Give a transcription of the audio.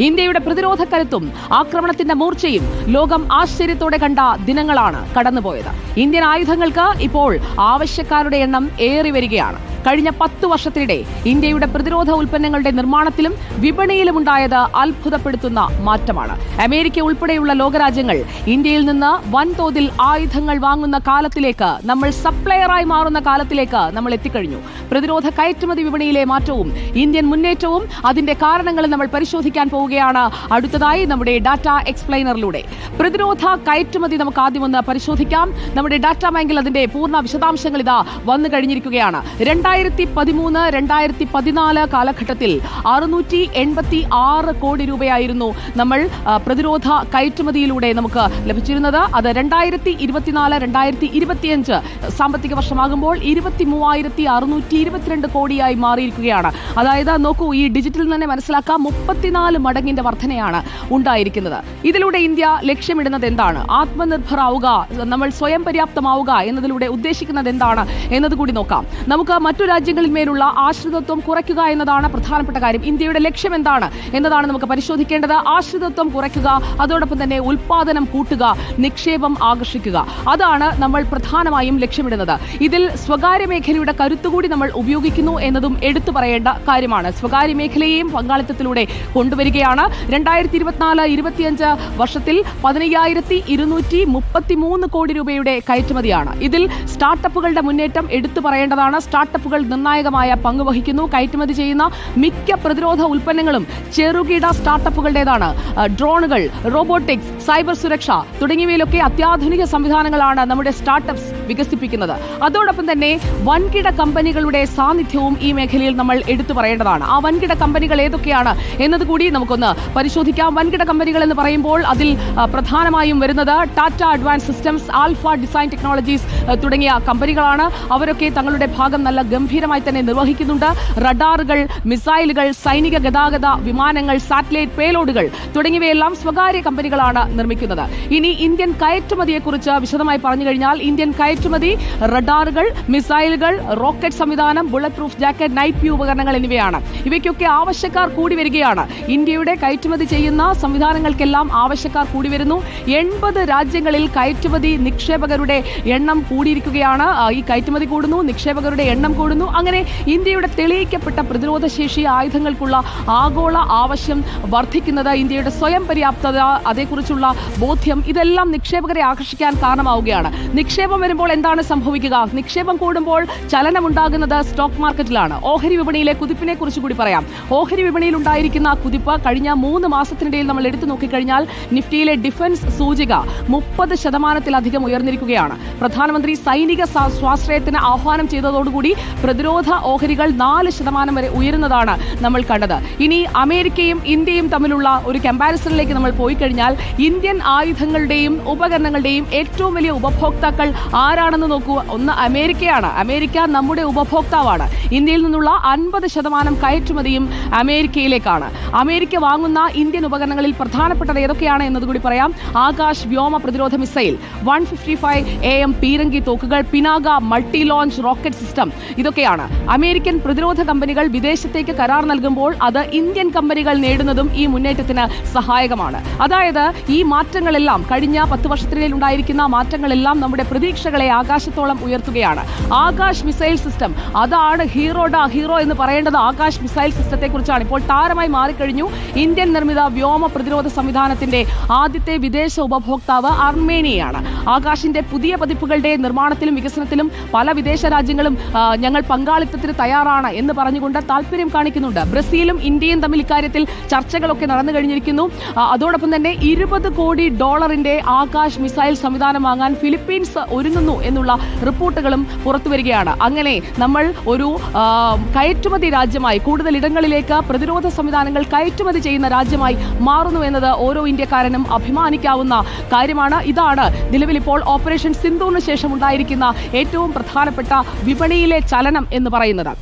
ഇന്ത്യയുടെ പ്രതിരോധ കരുത്തും ആക്രമണത്തിന്റെ മൂർച്ചയും ലോകം ആശ്ചര്യത്തോടെ കണ്ട ദിനങ്ങളാണ് കടന്നുപോയത്. ഇന്ത്യൻ ആയുധങ്ങൾക്ക് ഇപ്പോൾ ആവശ്യക്കാരുടെ എണ്ണം ഏറി വരികയാണ്. കഴിഞ്ഞ 10 വർഷത്തിനിടെ ഇന്ത്യയുടെ പ്രതിരോധ ഉൽപ്പന്നങ്ങളുടെ നിർമ്മാണത്തിലും വിപണിയിലുമുണ്ടായത് അത്ഭുതപ്പെടുത്തുന്ന മാറ്റമാണ്. അമേരിക്ക ഉൾപ്പെടെയുള്ള ലോകരാജ്യങ്ങൾ ഇന്ത്യയിൽ നിന്ന് വൻതോതിൽ ആയുധങ്ങൾ വാങ്ങുന്ന കാലത്തിലേക്ക്, നമ്മൾ സപ്ലയറായി മാറുന്ന കാലത്തിലേക്ക് നമ്മൾ എത്തിക്കഴിഞ്ഞു. പ്രതിരോധ കയറ്റുമതി വിപണിയിലെ മാറ്റവും ഇന്ത്യൻ മുന്നേറ്റവും അതിന്റെ കാരണങ്ങളും നമ്മൾ പരിശോധിക്കാൻ പോവുകയാണ് അടുത്തതായി നമ്മുടെ ഡാറ്റ എക്സ്പ്ലെയിനറിലൂടെ. പ്രതിരോധ കയറ്റുമതി നമുക്ക് ആദ്യം ഒന്ന് പരിശോധിക്കാം. നമ്മുടെ ഡാറ്റ ബാങ്കിൽ അതിന്റെ പൂർണ്ണ വിശദാംശങ്ങൾ ഇതാ വന്നു കഴിഞ്ഞിരിക്കുകയാണ്. 2013-2014 കാലഘട്ടത്തിൽ 686 കോടി രൂപയായിരുന്നു നമ്മൾ പ്രതിരോധ കയറ്റുമതിയിലൂടെ നമുക്ക് ലഭിച്ചിരുന്നത്. അത് 2024-2025 സാമ്പത്തിക വർഷമാകുമ്പോൾ 23,622 കോടിയായി മാറിയിരിക്കുകയാണ്. അതായത് നോക്കൂ, ഈ ഡിജിറ്റൽ തന്നെ മനസ്സിലാക്കാം, 34 മടങ്ങിന്റെ വർധനയാണ് ഉണ്ടായിരിക്കുന്നത്. ഇതിലൂടെ ഇന്ത്യ ലക്ഷ്യമിടുന്നത് എന്താണ്? ആത്മനിർഭർ ആവുക, നമ്മൾ സ്വയം പര്യാപ്തമാവുക എന്നതിലൂടെ ഉദ്ദേശിക്കുന്നത് എന്താണ് എന്നതുകൂടി നോക്കാം. നമുക്ക് മറ്റു രാജ്യങ്ങളിൽ മേലുള്ള ആശ്രിതത്വം കുറയ്ക്കുക എന്നതാണ് പ്രധാനപ്പെട്ട കാര്യം. ഇന്ത്യയുടെ ലക്ഷ്യം എന്താണ് എന്നതാണ് നമുക്ക് പരിശോധിക്കേണ്ടത്. ആശ്രിതത്വം കുറയ്ക്കുക, അതോടൊപ്പം തന്നെ ഉൽപാദനം കൂട്ടുക, നിക്ഷേപം ആകർഷിക്കുക, അതാണ് നമ്മൾ പ്രധാനമായും ലക്ഷ്യമിടുന്നത്. ഇതിൽ സ്വകാര്യ മേഖലയുടെ കരുത്തുകൂടി നമ്മൾ ഉപയോഗിക്കുന്നു എന്നതും എടുത്തു പറയേണ്ട കാര്യമാണ്. സ്വകാര്യ മേഖലയെയും പങ്കാളിത്തത്തിലൂടെ കൊണ്ടുവരികയാണ്. 2024-25 വർഷത്തിൽ 15,233 കോടി രൂപയുടെ കയറ്റുമതിയാണ്. ഇതിൽ സ്റ്റാർട്ടപ്പുകളുടെ മുന്നേറ്റം എടുത്തു പറയേണ്ടതാണ്. സ്റ്റാർട്ടപ്പുകൾ നിർണായകമായ പങ്ക് വഹിക്കുന്നു. കയറ്റുമതി ചെയ്യുന്ന മിക്ക പ്രതിരോധ ഉൽപ്പന്നങ്ങളും ചെറുകിട സ്റ്റാർട്ടപ്പുകളുടേതാണ്. ഡ്രോണുകൾ, റോബോട്ടിക്സ്, സൈബർ സുരക്ഷ തുടങ്ങിയവയിലൊക്കെ അത്യാധുനിക സംവിധാനങ്ങളാണ് നമ്മുടെ സ്റ്റാർട്ടപ്സ് വികസിപ്പിക്കുന്നത്. അതോടൊപ്പം തന്നെ വൻകിട കമ്പനികളുടെ സാന്നിധ്യവും ഈ മേഖലയിൽ നമ്മൾ എടുത്തു പറയേണ്ടതാണ്. ആ വൻകിട കമ്പനികൾ ഏതൊക്കെയാണ് എന്നതുകൂടി നമുക്കൊന്ന് പരിശോധിക്കാം. വൻകിട കമ്പനികൾ എന്ന് പറയുമ്പോൾ അതിൽ പ്രധാനമായും വരുന്നത് Tata advance systems, alpha design technologies തുടങ്ങിയ കമ്പനികളാണ്. അവരൊക്കെ തങ്ങളുടെ ഭാഗം നല്ല ഗംഭീരമായി തന്നെ നിർവഹിക്കുന്നുണ്ട്. റഡാറുകൾ, മിസൈലുകൾ, സൈനിക ഗതാഗത വിമാനങ്ങൾ, സാറ്റലൈറ്റ് പേലോഡുകൾ തുടങ്ങിയവയെല്ലാം സ്വകാര്യ കമ്പനികളാണ് നിർമ്മിക്കുന്നത്. ഇനി ഇന്ത്യൻ കയറ്റുമതിയെക്കുറിച്ച് വിശദമായി പറഞ്ഞു കഴിഞ്ഞാൽ, ഇന്ത്യൻ കയറ്റുമതി റഡാറുകൾ, മിസൈലുകൾ, റോക്കറ്റ് സംവിധാനം, bullet proof jacket, night view ഉപകരണങ്ങൾ എന്നിവയാണ്. ഇവയ്ക്കൊക്കെ ആവശ്യക്കാർ കൂടി വരികയാണ്. ഇന്ത്യയുടെ കയറ്റുമതി ചെയ്യുന്ന സംവിധാനങ്ങൾക്കെല്ലാം ആവശ്യക്കാർ കൂടി വരുന്നു. 80 രാജ്യങ്ങളിൽ കയറ്റുമതി നിക്ഷേപകരുടെ എണ്ണം കൂടിയിരിക്കുകയാണ്. ഈ കയറ്റുമതി കൂടുന്നു, നിക്ഷേപകരുടെ എണ്ണം കൂടുന്നു. അങ്ങനെ ഇന്ത്യയുടെ തെളിയിക്കപ്പെട്ട പ്രതിരോധ ശേഷി ആയുധങ്ങൾക്കുള്ള ആഗോള ആവശ്യം വർദ്ധിക്കുന്നത്, ഇന്ത്യയുടെ സ്വയം പര്യാപ്തത, അതേക്കുറിച്ചുള്ള ബോധ്യം, ഇതെല്ലാം നിക്ഷേപകരെ ആകർഷിക്കാൻ കാരണമാവുകയാണ്. നിക്ഷേപം വരുമ്പോൾ എന്താണ് സംഭവിക്കുക? നിക്ഷേപം കൂടുമ്പോൾ ചലനമുണ്ടാകുന്നത് സ്റ്റോക്ക് മാർക്കറ്റിലാണ്. ഓഹരി വിപണിയിലെ കുതിപ്പിനെ കുറിച്ച് കൂടി പറയാം. ഓഹരി വിപണിയിൽ ഉണ്ടായിരിക്കുന്ന കുതിപ്പ് കഴിഞ്ഞ 3 മാസത്തിനിടയിൽ നമ്മൾ എടുത്തു നോക്കിക്കഴിഞ്ഞാൽ നിഫ്റ്റിയിലെ ഡിഫൻസ് സൂചിക 30% ഉയർന്നിരിക്കുകയാണ്. പ്രധാനമന്ത്രി സൈനിക സ്വാശ്രയത്തിന് ആഹ്വാനം ചെയ്തതോടുകൂടി പ്രതിരോധ ഓഹരികൾ 4% വരെ ഉയരുന്നതാണ് നമ്മൾ കണ്ടത്. ഇനി അമേരിക്കയും ഇന്ത്യയും തമ്മിലുള്ള ഒരു കമ്പാരിസണിലേക്ക് നമ്മൾ പോയി കഴിഞ്ഞാൽ, ഇന്ത്യൻ ആയുധങ്ങളുടെയും ഉപകരണങ്ങളുടെയും ഏറ്റവും വലിയ ഉപഭോക്താക്കൾ ആരാണെന്ന് നോക്കൂ. ഒന്ന് അമേരിക്കയാണ്. അമേരിക്ക നമ്മുടെ ഉപഭോക്താവാണ്. ഇന്ത്യയിൽ നിന്നുള്ള 50% കയറ്റുമതിയും അമേരിക്കയിലേക്കാണ്. അമേരിക്ക വാങ്ങുന്ന ഇന്ത്യൻ ഉപകരണങ്ങളിൽ പ്രധാനപ്പെട്ടത് ഏതൊക്കെയാണ് എന്നതുകൂടി പറയാം. ആകാശ് വ്യോമ പ്രതിരോധ മിസൈൽ, 155 AM പീരങ്കി തോക്കുകൾ, Pinaka multi launch rocket system, ഇതൊക്കെയാണ്. അമേരിക്കൻ പ്രതിരോധ കമ്പനികൾ വിദേശത്തേക്ക് കരാർ നൽകുമ്പോൾ അത് ഇന്ത്യൻ കമ്പനികൾ നേടുന്നതും ഈ മുന്നേറ്റത്തിന് സഹായകമാണ്. അതായത് ഈ മാറ്റങ്ങളെല്ലാം, കഴിഞ്ഞ 10 വർഷത്തിനിടയിൽ ഉണ്ടായിരിക്കുന്ന മാറ്റങ്ങളെല്ലാം നമ്മുടെ പ്രതീക്ഷകളെ ആകാശത്തോളം ഉയർത്തുകയാണ്. ആകാശ് മിസൈൽ സിസ്റ്റം, അതാണ് ഹീറോ എന്ന് പറയേണ്ടത് ആകാശ് മിസൈൽ സിസ്റ്റത്തെ കുറിച്ചാണ്. ഇപ്പോൾ താരമായി മാറിക്കഴിഞ്ഞു. ഇന്ത്യൻ നിർമ്മിത വ്യോമ പ്രതിരോധ സംവിധാനത്തിന്റെ ആദ്യത്തെ വിദേശ ഉപഭോക്താവ് അർമേനിയയാണ്. ആകാശിന്റെ പുതിയ പതിപ്പുകളുടെ നിർമ്മാണത്തിലും വികസനത്തിലും പല വിദേശ രാജ്യങ്ങളും ഞങ്ങൾ പങ്കാളിത്തത്തിന് തയ്യാറാണ് എന്ന് പറഞ്ഞുകൊണ്ട് താല്പര്യം കാണിക്കുന്നുണ്ട്. ബ്രസീലും ഇന്ത്യയും തമ്മിൽ ഇക്കാര്യത്തിൽ ചർച്ചകളൊക്കെ നടന്നു കഴിഞ്ഞിരിക്കുന്നു. അതോടൊപ്പം തന്നെ $20 കോടി ആകാശ് മിസൈൽ സംവിധാനം വാങ്ങാൻ ഫിലിപ്പീൻസ് ഒരുങ്ങുന്നു എന്നുള്ള റിപ്പോർട്ടുകളും പുറത്തുവരികയാണ്. അങ്ങനെ നമ്മൾ ഒരു കയറ്റുമതി രാജ്യമായി, കൂടുതൽ ഇടങ്ങളിലേക്ക് പ്രതിരോധ സംവിധാനങ്ങൾ കയറ്റുമതി ചെയ്യുന്ന രാജ്യമായി മാറുന്നു എന്നത് ഓരോ ഇന്ത്യക്കാരനും അഭിമാനിക്കാവുന്ന കാര്യമാണ്. ഇതാണ് നിലവിൽ ഇപ്പോൾ ഓപ്പറേഷൻ സിന്ദൂറിന് ശേഷം ഉണ്ടായിരിക്കുന്ന ഏറ്റവും പ്രധാനപ്പെട്ട വിപണിയിലെ ചലനം എന്ന് പറയുന്നത്.